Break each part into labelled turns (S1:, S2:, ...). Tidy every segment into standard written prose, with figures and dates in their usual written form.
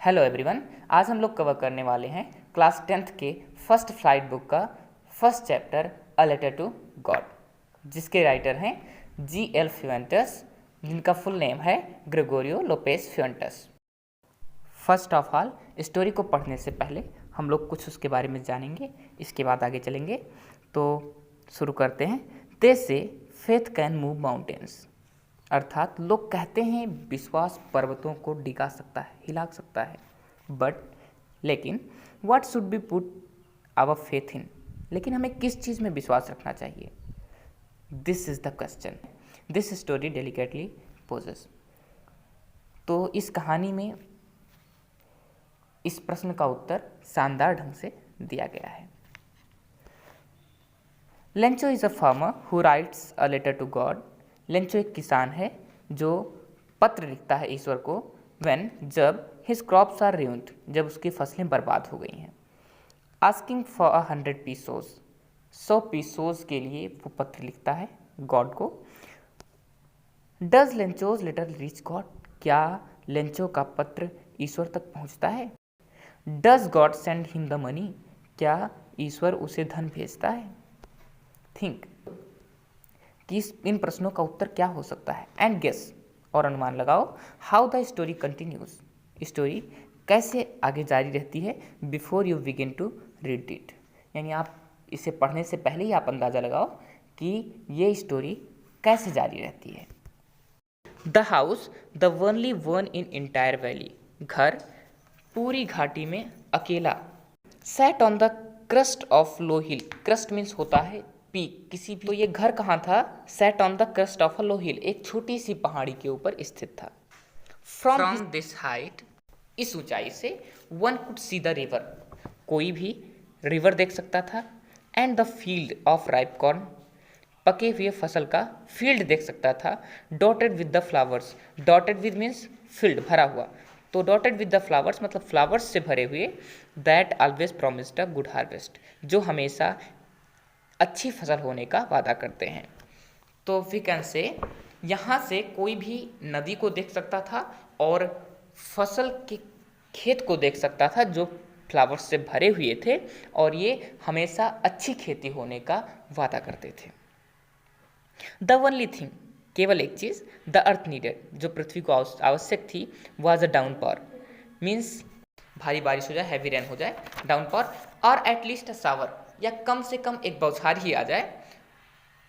S1: Hello everyone. आज हम लोग कवर करने वाले हैं क्लास 10th के फर्स्ट फ्लाइट बुक का first chapter a letter to God, जिसके राइटर हैं G.L. फ्यूएंटस, जिनका फुल नेम है Gregorio Lopez Fuentes. First of all, story को पढ़ने से पहले हम लोग कुछ उसके बारे में जानेंगे, इसके बाद आगे चलेंगे। तो शुरू करते हैं। दे से फेथ कैन मूव माउंटेन्स, अर्थात लोग कहते हैं विश्वास पर्वतों को डिगा सकता है, हिला सकता है। बट लेकिन what should be put our faith in, लेकिन हमें किस चीज़ में विश्वास रखना चाहिए? This is the question this story delicately poses. तो इस कहानी में इस प्रश्न का उत्तर शानदार ढंग से दिया गया है। Lencho is a farmer who writes a letter to God. Lencho एक किसान है जो पत्र लिखता है ईश्वर को व्हेन, जब हिज क्रॉप्स आर ruined, जब उसकी फसलें बर्बाद हो गई हैं। आस्किंग फॉर 100 पीसोस, 100 पीसोस के लिए वो पत्र लिखता है गॉड को। Does Lencho's letter reach God, क्या लेंचो का पत्र ईश्वर तक पहुंचता है? Does God send him the money, क्या ईश्वर उसे धन भेजता है? थिंक कि इन प्रश्नों का उत्तर क्या हो सकता है एंड गेस, और अनुमान लगाओ how the story continues, story कैसे आगे जारी रहती है before you begin to read it, यानी आप इसे पढ़ने से पहले ही आप अंदाज़ा लगाओ कि ये स्टोरी कैसे जारी रहती है। The house the only one in entire valley, घर पूरी घाटी में अकेला। Set on the crest of low hill, crust means होता है पीक, किसी भी। तो ये घर कहाँ था? Set on the crest of a low hill, एक छोटी सी पहाड़ी के ऊपर स्थित था। फ्रॉम दिस हाइट, इस ऊंचाई से one could see the river, कोई भी रिवर देख सकता था। And the field of ripe corn, पके हुए फसल का फील्ड देख सकता था। Dotted with the flowers, dotted with means field भरा हुआ, तो डॉटेड विद द फ्लावर्स मतलब फ्लावर्स से भरे हुए। That always promised a good harvest, जो हमेशा अच्छी फसल होने का वादा करते हैं। तो वी कैन से यहाँ से कोई भी नदी को देख सकता था और फसल के खेत को देख सकता था जो फ्लावर्स से भरे हुए थे, और ये हमेशा अच्छी खेती होने का वादा करते थे। द ओनली थिंग, केवल एक चीज़, द अर्थ नीडेड, जो पृथ्वी को आवश्यक थी, वॉज अ डाउन पॉर, मीन्स भारी बारिश हो जाए, हैवी रेन हो जाए, डाउन पॉर, और एटलीस्ट अ शावर, या कम से कम एक बौछार ही आ जाए।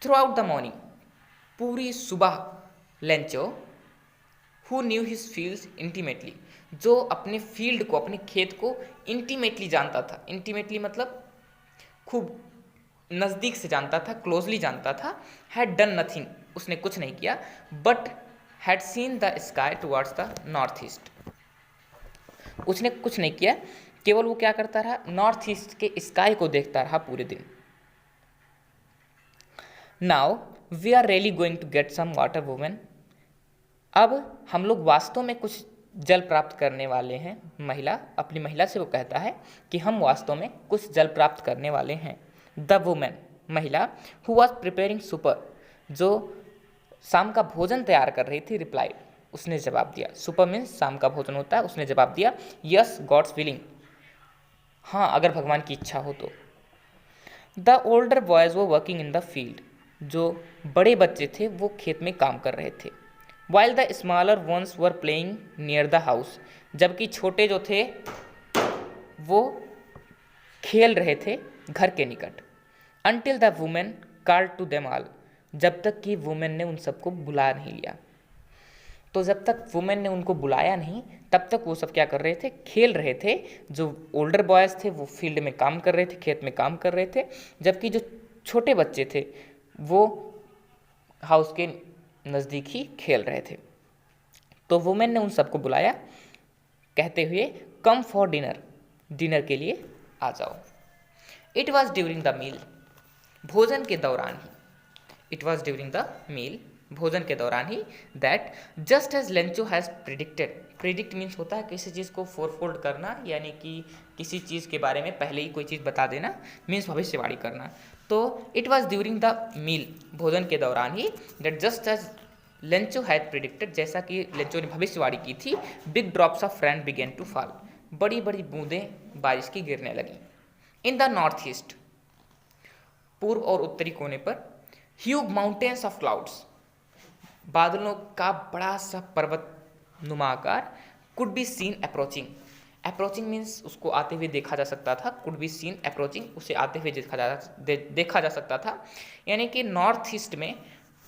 S1: थ्रू आउट द मॉर्निंग, पूरी सुबह। Lencho who knew his fields intimately, जो अपने फील्ड को, अपने खेत को इंटीमेटली जानता था। इंटीमेटली मतलब खूब नज़दीक से जानता था, क्लोजली जानता था। हैड डन नथिंग, उसने कुछ नहीं किया। But had seen the sky towards the north east, उसने कुछ नहीं किया, केवल वो क्या करता रहा? नॉर्थ ईस्ट के स्काई को देखता रहा पूरे दिन। Now we are really going to get some water women, अब हम लोग वास्तव में कुछ जल प्राप्त करने वाले हैं। महिला अपनी महिला से वो कहता है कि हम वास्तव में कुछ जल प्राप्त करने वाले हैं। द वुमेन, महिला, हु वॉज प्रिपेयरिंग सुपर, जो शाम का भोजन तैयार कर रही थी, रिप्लाइड, उसने जवाब दिया। सुपर मीन्स शाम का भोजन होता है। उसने जवाब दिया, यस गॉड्स विलिंग, हाँ अगर भगवान की इच्छा हो तो। द ओल्डर बॉयज वो वर्किंग इन द फील्ड, जो बड़े बच्चे थे वो खेत में काम कर रहे थे। While the smaller ones were playing near the house, जबकि छोटे जो थे वो खेल रहे थे घर के निकट। Until the women called to them all, जब तक कि वुमेन ने उन सबको बुला नहीं लिया। तो जब तक वुमेन ने उनको बुलाया नहीं, तब तक वो सब क्या कर रहे थे? खेल रहे थे। जो ओल्डर बॉयज़ थे वो फील्ड में काम कर रहे थे, खेत में काम कर रहे थे, जबकि जो छोटे बच्चे थे वो हाउस के नज़दीक ही खेल रहे थे। तो वुमेन ने उन सबको बुलाया, कहते हुए, कम फॉर डिनर, डिनर के लिए आ जाओ। It was during the meal, भोजन के दौरान ही, it was during the meal, भोजन के दौरान ही, that just as Lencho has predicted, predict means होता है किसी चीज़ को फोरफोल्ड करना, यानी कि किसी चीज़ के बारे में पहले ही कोई चीज़ बता देना, मीन्स भविष्यवाणी करना। तो it was during the meal, भोजन के दौरान ही, that just as Lencho had predicted, जैसा कि लेंचो ने भविष्यवाणी की थी, big drops of rain began to fall, बड़ी बड़ी बूंदें बारिश की गिरने लगी। इन द नॉर्थ ईस्ट, पूर्व और उत्तरी कोने पर, ह्यूज माउंटेन्स ऑफ क्लाउड्स, बादलों का बड़ा सा पर्वत नुमा आकार, could be seen approaching, approaching means उसको आते हुए देखा जा सकता था, कुड बी सीन अप्रोचिंग, उसे आते हुए देखा जा सकता था, यानी कि नॉर्थ ईस्ट में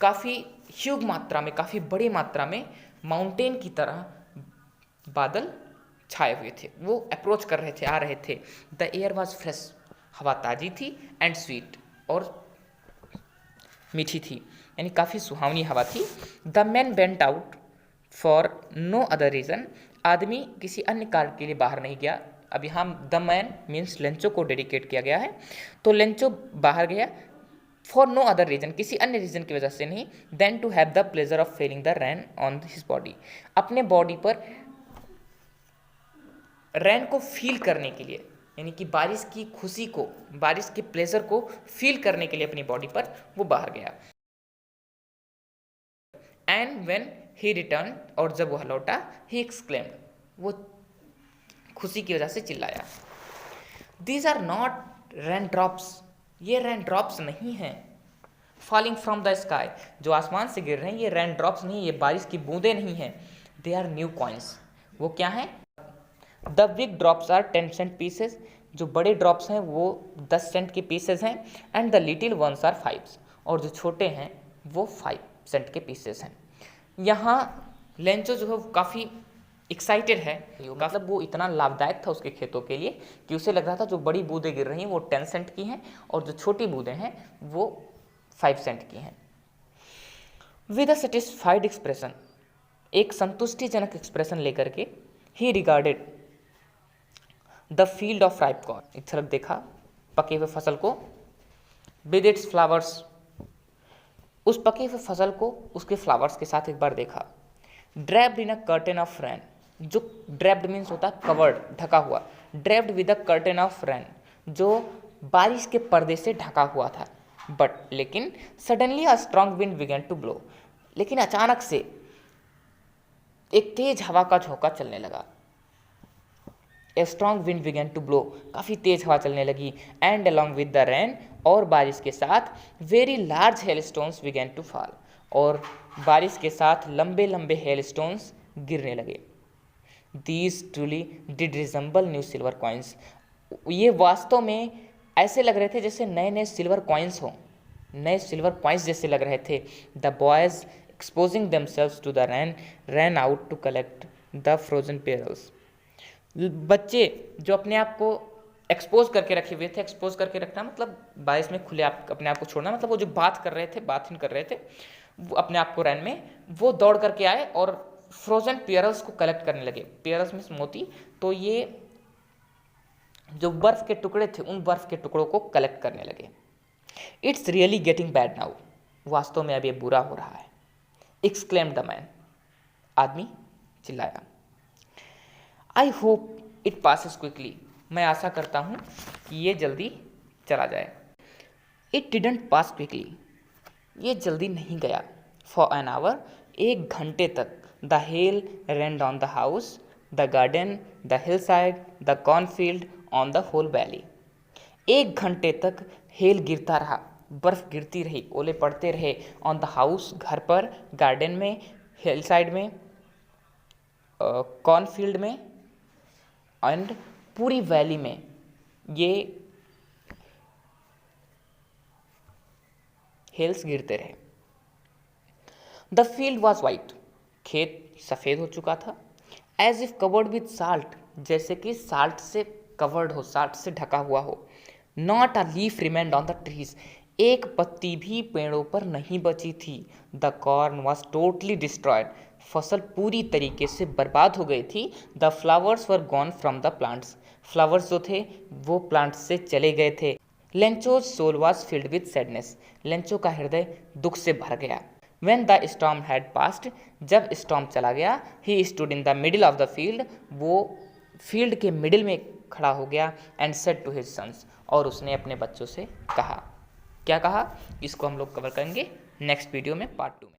S1: काफ़ी ह्यूज मात्रा में, काफ़ी बड़ी मात्रा में माउंटेन की तरह बादल छाए हुए थे, वो अप्रोच कर रहे थे, आ रहे थे। द एयर वॉज फ्रेश, हवा ताज़ी थी, एंड स्वीट, और मीठी थी, यानी काफ़ी सुहावनी हवा थी। The man went out for no other reason, आदमी किसी अन्य कारण के लिए बाहर नहीं गया। अब यहाँ द मैन मीन्स लेंचो को डेडिकेट किया गया है, तो लेंचो बाहर गया फॉर नो अदर रीजन, किसी अन्य रीजन की वजह से नहीं, then to have the pleasure of feeling the rain on his body, अपने बॉडी पर रैन को फील करने के लिए, यानी कि बारिश की खुशी को, बारिश के प्लेजर को फील करने के लिए अपनी बॉडी पर वो बाहर गया। एंड व्हेन ही रिटर्न, और जब वह लौटा, ही एक्सक्लेम्ड, वो खुशी की वजह से चिल्लाया, these are not rain drops, ये रेन ड्रॉप्स नहीं हैं, फॉलिंग फ्रॉम द स्काई, जो आसमान से गिर रहे हैं, ये रेन ड्रॉप्स नहीं, ये बारिश की बूंदें नहीं हैं, दे आर न्यू कॉइन्स, वो क्या हैं? The big drops are 10 cent pieces, जो बड़े ड्रॉप्स हैं वो 10 सेंट के पीसेस हैं, and the little ones are 5, और जो छोटे हैं वो 5 सेंट के पीसेस हैं। यहाँ लेंचो जो है वो काफ़ी एक्साइटेड है, मतलब वो इतना लाभदायक था उसके खेतों के लिए कि उसे लग रहा था जो बड़ी बूंदें गिर रही हैं वो 10 सेंट की हैं, और जो छोटी बूंदें हैं वो 5 सेंट की हैं। विद अ सेटिस्फाइड एक्सप्रेशन, एक संतुष्टिजनक एक्सप्रेशन लेकर के, ही regarded the field of ripe corn, एक तरफ देखा पके हुए फसल को, विद इट्स फ्लावर्स, उस पके हुए फसल को उसके फ्लावर्स के साथ एक बार देखा। Draped in a curtain of rain, जो ड्रैप्ड मीन्स होता है कवर्ड, ढका हुआ, draped with a curtain of rain, जो बारिश के पर्दे से ढका हुआ था। बट लेकिन suddenly a strong wind began to blow, लेकिन अचानक से एक तेज हवा का झोंका चलने लगा। A strong wind began to blow, काफ़ी तेज हवा चलने लगी। And along with the rain, और बारिश के साथ very large hail stones began to fall, और बारिश के साथ लंबे लंबे हेल स्टोन्स गिरने लगे। These truly did resemble new silver coins, ये वास्तव में ऐसे लग रहे थे जैसे नए नए सिल्वर कॉइन्स हों, नए सिल्वर कॉइन्स जैसे लग रहे थे। The boys exposing themselves to the rain ran out to collect the frozen pearls, बच्चे जो अपने आप को एक्सपोज करके रखे हुए थे, एक्सपोज करके रखना मतलब बारिश में खुले अपने आप को छोड़ना, मतलब वो जो बात कर रहे थे, बातचीत कर रहे थे, वो अपने आप को रैन में, वो दौड़ करके आए और फ्रोजन पेयरल्स को कलेक्ट करने लगे। पेयरल्स मीन्स मोती, तो ये जो बर्फ के टुकड़े थे उन बर्फ के टुकड़ों को कलेक्ट करने लगे। It's really getting bad now, वास्तव में अब ये बुरा हो रहा है। एक्सक्लेम्ड द मैन, आदमी चिल्लाया। I hope it passes quickly, मैं आशा करता हूँ कि ये जल्दी चला जाए। इट डिडंट पास क्विकली, ये जल्दी नहीं गया। फॉर एन आवर, एक घंटे तक। The hail rain down the house, the garden, the hill side, the cornfield, on the whole valley. एक घंटे तक हेल गिरता रहा, बर्फ गिरती रही, ओले पड़ते रहे। ऑन द हाउस, घर पर, गार्डन में, हिल साइड में, कॉर्नफील्ड में, एंड पूरी वैली में ये हेल्स गिरते रहे। द फील्ड वॉज वाइट, खेत सफ़ेद हो चुका था। As if covered with salt, जैसे कि साल्ट से कवर्ड हो, साल्ट से ढका हुआ हो। Not a leaf remained on the trees, एक पत्ती भी पेड़ों पर नहीं बची थी। The corn was totally destroyed, फसल पूरी तरीके से बर्बाद हो गई थी। The flowers were gone from the plants, flowers जो थे वो प्लांट्स से चले गए थे। Lencho's soul was filled with sadness, Lencho का हृदय दुख से भर गया। When the storm had passed, जब स्टॉर्म चला गया, he stood in the middle of the field, वो फील्ड के मिडिल में खड़ा हो गया। and said to his sons, और उसने अपने बच्चों से कहा, क्या कहा, इसको हम लोग कवर करेंगे नेक्स्ट वीडियो में, पार्ट 2 में।